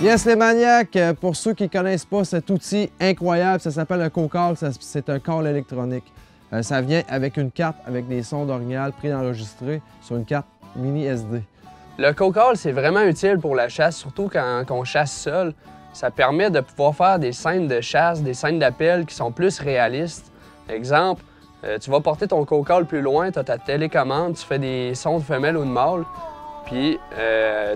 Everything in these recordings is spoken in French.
Yes, les maniaques, pour ceux qui ne connaissent pas cet outil incroyable, ça s'appelle un co-call, c'est un call électronique. Ça vient avec une carte avec des sons d'orignal préenregistrés sur une carte mini SD. Le co-call, c'est vraiment utile pour la chasse, surtout quand on chasse seul. Ça permet de pouvoir faire des scènes de chasse, des scènes d'appel qui sont plus réalistes. Exemple, tu vas porter ton co-call plus loin, tu as ta télécommande, tu fais des sons de femelle ou de mâle. Puis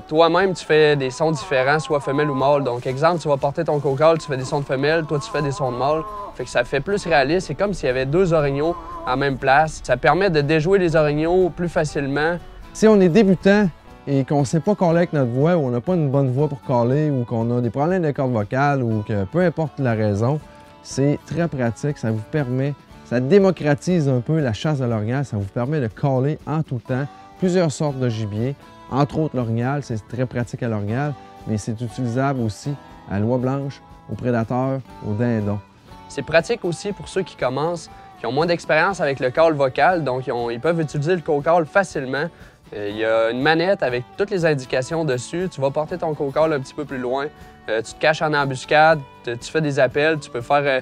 toi-même, tu fais des sons différents, soit femelle ou mâle. Donc, exemple, tu vas porter ton co-call, tu fais des sons de femelle, toi, tu fais des sons de mâle. Fait que ça fait plus réaliste. C'est comme s'il y avait deux orignaux en même place. Ça permet de déjouer les orignaux plus facilement. Si on est débutant et qu'on ne sait pas caller avec notre voix, ou on n'a pas une bonne voix pour caller, ou qu'on a des problèmes de cordes vocales, ou que peu importe la raison, c'est très pratique. Ça vous permet, ça démocratise un peu la chasse de l'orignal. Ça vous permet de caller en tout temps plusieurs sortes de gibier. Entre autres, l'orignal, c'est très pratique à l'orignal, mais c'est utilisable aussi à l'oie blanche, aux prédateurs, aux dindons. C'est pratique aussi pour ceux qui commencent, qui ont moins d'expérience avec le call vocal, donc ils peuvent utiliser le co-call facilement. Il y a une manette avec toutes les indications dessus. Tu vas porter ton co-call un petit peu plus loin. Tu te caches en embuscade, tu fais des appels, tu peux faire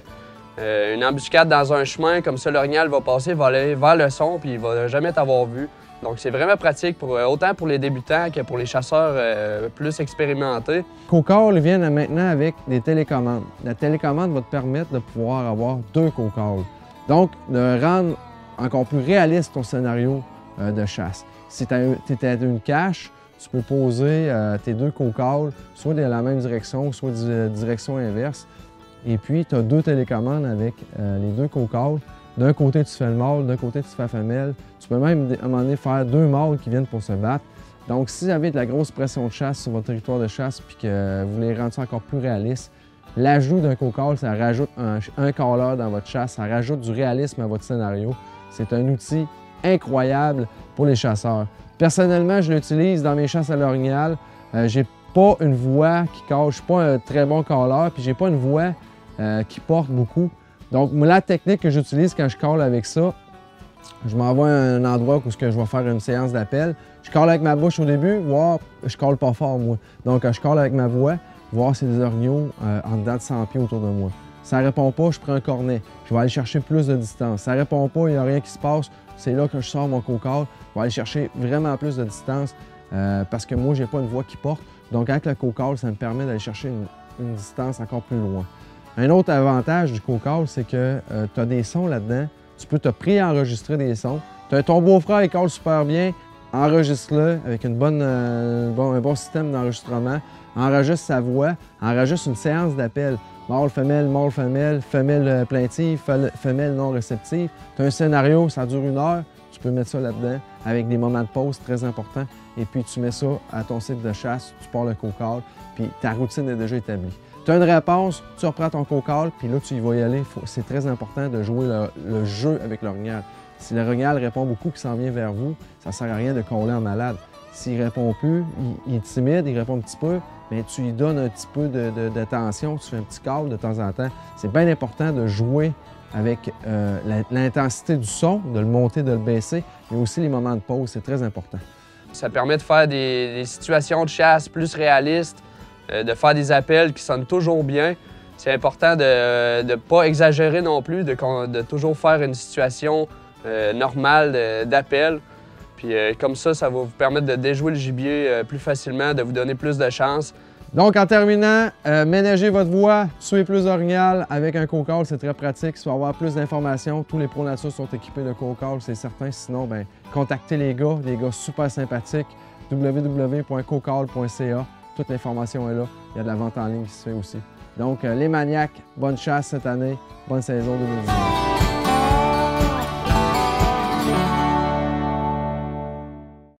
une embuscade dans un chemin, comme ça l'orignal va passer, va aller vers le son, puis il ne va jamais t'avoir vu. Donc, c'est vraiment pratique, autant pour les débutants que pour les chasseurs plus expérimentés. Co-call vient maintenant avec des télécommandes. La télécommande va te permettre de pouvoir avoir deux co-calls. Donc, de rendre encore plus réaliste ton scénario de chasse. Si tu es à une cache, tu peux poser tes deux co-calls soit dans la même direction, soit direction inverse. Et puis, tu as deux télécommandes avec les deux co-calls. D'un côté, tu fais le mâle, d'un côté, tu fais la femelle. Tu peux même, à un moment donné, faire deux mâles qui viennent pour se battre. Donc, si vous avez de la grosse pression de chasse sur votre territoire de chasse puis que vous voulez rendre ça encore plus réaliste, l'ajout d'un co-call, ça rajoute un caller dans votre chasse, ça rajoute du réalisme à votre scénario. C'est un outil incroyable pour les chasseurs. Personnellement, je l'utilise dans mes chasses à l'orignal. J'ai pas une voix qui cale, je suis pas un très bon caller, puis j'ai pas une voix qui porte beaucoup. Donc, la technique que j'utilise quand je call avec ça, je m'envoie à un endroit où je vais faire une séance d'appel. Je call avec ma bouche au début, voir, je call pas fort, moi. Donc, quand je call avec ma voix, voir si des orignaux en dedans de 100 pieds autour de moi. Ça ne répond pas, je prends un cornet. Je vais aller chercher plus de distance. Ça ne répond pas, il n'y a rien qui se passe. C'est là que je sors mon co-call. Je vais aller chercher vraiment plus de distance parce que moi, je n'ai pas une voix qui porte. Donc, avec le co-call, ça me permet d'aller chercher une distance encore plus loin. Un autre avantage du co-call, c'est que tu as des sons là-dedans. Tu peux te préenregistrer des sons. Ton beau-frère, il call super bien. Enregistre-le avec un bon système d'enregistrement. Enregistre sa voix. Enregistre une séance d'appel. Mâle, femelle, femelle plaintive, femelle non réceptive. Tu as un scénario, ça dure 1 heure. Tu peux mettre ça là-dedans avec des moments de pause très importants. Et puis, tu mets ça à ton site de chasse, tu pars le co-call, puis ta routine est déjà établie. Tu as une réponse, tu reprends ton co-call, puis là, tu y vas y aller. C'est très important de jouer le jeu avec l'orignal. Si l'orignal répond beaucoup, qu'il s'en vient vers vous, ça ne sert à rien de coller en malade. S'il ne répond plus, il est timide, il répond un petit peu, mais tu lui donnes un petit peu d'attention, tu fais un petit call de temps en temps. C'est bien important de jouer avec l'intensité du son, de le monter, de le baisser, mais aussi les moments de pause, c'est très important. Ça permet de faire des situations de chasse plus réalistes, de faire des appels qui sonnent toujours bien. C'est important de ne pas exagérer non plus, de toujours faire une situation normale d'appel. Puis comme ça va vous permettre de déjouer le gibier plus facilement, de vous donner plus de chance. Donc, en terminant, ménagez votre voix, tuez plus d'orignal avec un co-call, c'est très pratique. Si vous voulez avoir plus d'informations, tous les Pro Nature sont équipés de co-call, c'est certain. Sinon, bien, contactez les gars super sympathiques, www.cocall.ca. Toute l'information est là. Il y a de la vente en ligne qui se fait aussi. Donc, les maniaques, bonne chasse cette année. Bonne saison 2019.